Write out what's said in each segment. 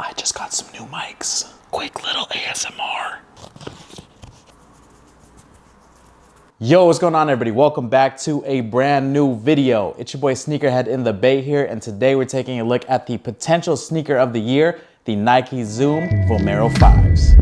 I just got some new mics. Quick little ASMR. Yo, what's going on everybody? Welcome back to a brand new video. It's your boy Sneakerhead in the Bay here, and today we're taking a look at the potential sneaker of the year, the Nike Zoom Vomero 5s.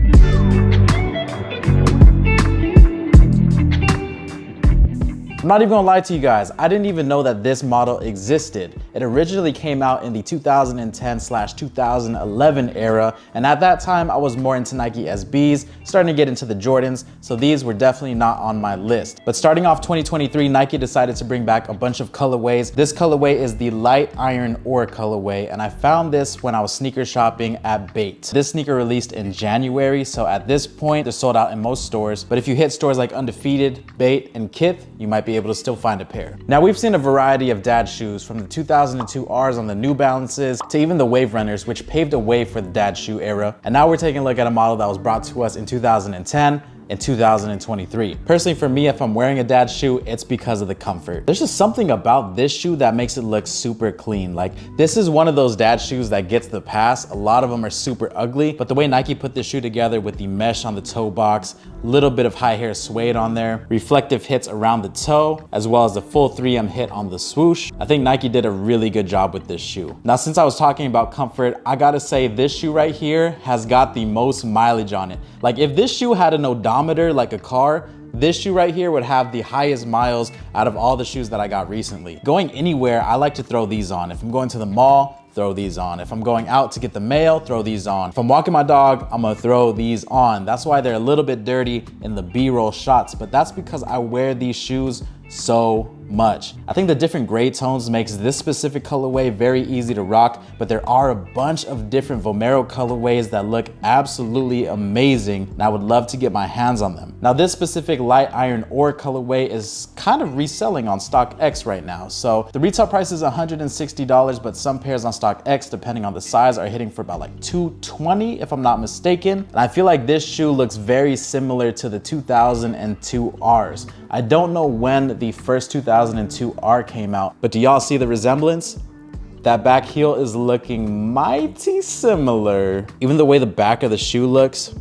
I'm not even gonna lie to you guys, I didn't even know that this model existed. It originally came out in the 2010/2011 era, and at that time I was more into Nike SBs, starting to get into the Jordans, so these were definitely not on my list. But starting off 2023, Nike decided to bring back a bunch of colorways. This colorway is the light iron ore colorway, and I found this when I was sneaker shopping at Bait. This sneaker released in January, so at this point they're sold out in most stores, but if you hit stores like Undefeated, Bait, and Kith, you might be able to still find a pair. Now we've seen a variety of dad shoes, from the 2002 Rs on the New Balances to even the Wave Runners, which paved the way for the dad shoe era. And now we're taking a look at a model that was brought to us in 2010 and 2023. Personally for me, if I'm wearing a dad shoe, it's because of the comfort. There's just something about this shoe that makes it look super clean. Like, this is one of those dad shoes that gets the pass. A lot of them are super ugly, but the way Nike put this shoe together with the mesh on the toe box, little bit of high hair suede on there, reflective hits around the toe, as well as the full 3M hit on the swoosh, I think Nike did a really good job with this shoe. Now, since I was talking about comfort, I gotta say this shoe right here has got the most mileage on it. Like, if this shoe had an odometer like a car, this shoe right here would have the highest miles out of all the shoes that I got recently. Going anywhere, I like to throw these on. If I'm going to the mall, throw these on. If I'm going out to get the mail, throw these on. If I'm walking my dog, I'm gonna throw these on. That's why they're a little bit dirty in the B-roll shots, but that's because I wear these shoes so much. I think the different gray tones makes this specific colorway very easy to rock, but there are a bunch of different Vomero colorways that look absolutely amazing, and I would love to get my hands on them. Now, this specific light iron ore colorway is kind of reselling on StockX right now. So the retail price is $160, but some pairs on StockX, depending on the size, are hitting for about like $220 if I'm not mistaken. And I feel like this shoe looks very similar to the 2002 Rs. I don't know when the first 2002 R came out, but do y'all see the resemblance? That back heel is looking mighty similar. Even the way the back of the shoe looks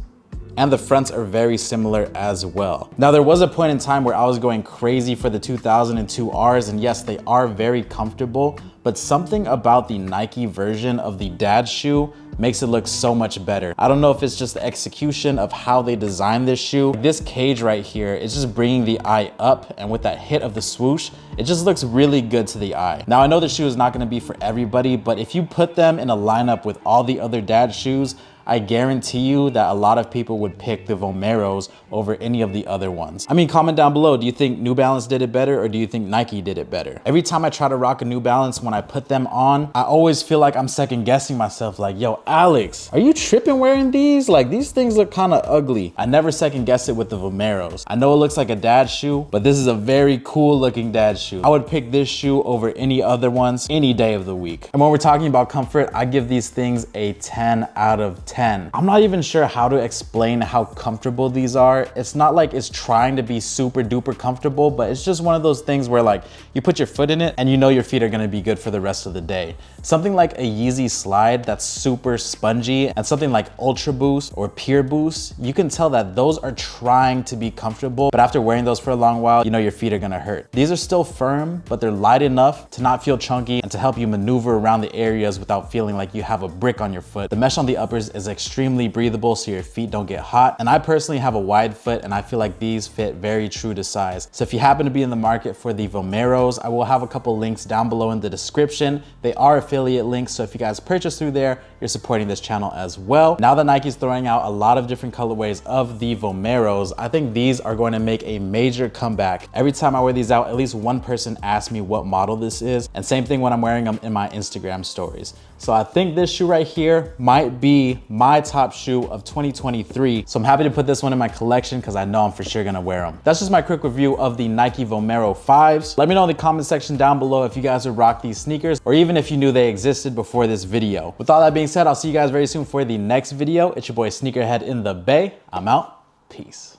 and the fronts are very similar as well. Now, there was a point in time where I was going crazy for the 2002 Rs, and yes, they are very comfortable, but something about the Nike version of the dad shoe makes it look so much better. I don't know if it's just the execution of how they designed this shoe. This cage right here is just bringing the eye up, and with that hit of the swoosh, it just looks really good to the eye. Now, I know the shoe is not gonna be for everybody, but if you put them in a lineup with all the other dad shoes, I guarantee you that a lot of people would pick the Vomeros over any of the other ones. I mean, comment down below, do you think New Balance did it better, or do you think Nike did it better? Every time I try to rock a New Balance, when I put them on, I always feel like I'm second guessing myself, like, yo, Alex, are you tripping wearing these? Like, these things look kind of ugly. I never second guess it with the Vomeros. I know it looks like a dad shoe, but this is a very cool looking dad shoe. I would pick this shoe over any other ones any day of the week. And when we're talking about comfort, I give these things a 10 out of 10. I'm not even sure how to explain how comfortable these are. It's not like it's trying to be super duper comfortable, but it's just one of those things where, like, you put your foot in it and you know your feet are gonna be good for the rest of the day. Something like a Yeezy Slide that's super spongy, and something like Ultra Boost or Pure Boost, you can tell that those are trying to be comfortable, but after wearing those for a long while, you know your feet are gonna hurt. These are still firm, but they're light enough to not feel chunky and to help you maneuver around the areas without feeling like you have a brick on your foot. The mesh on the uppers is extremely breathable, so your feet don't get hot. And I personally have a wide foot, and I feel like these fit very true to size. So if you happen to be in the market for the Vomeros, I will have a couple links down below in the description. They are affiliate links, so if you guys purchase through there, you're supporting this channel as well. Now that Nike's throwing out a lot of different colorways of the Vomeros, I think these are going to make a major comeback. Every time I wear these out, at least one person asks me what model this is, and same thing when I'm wearing them in my Instagram stories. So I think this shoe right here might be my top shoe of 2023. So I'm happy to put this one in my collection because I know I'm for sure gonna wear them. That's just my quick review of the Nike Vomero 5s. Let me know in the comment section down below if you guys would rock these sneakers, or even if you knew they existed before this video. With all that being said, I'll see you guys very soon for the next video. It's your boy Sneakerhead in the Bay. I'm out. Peace.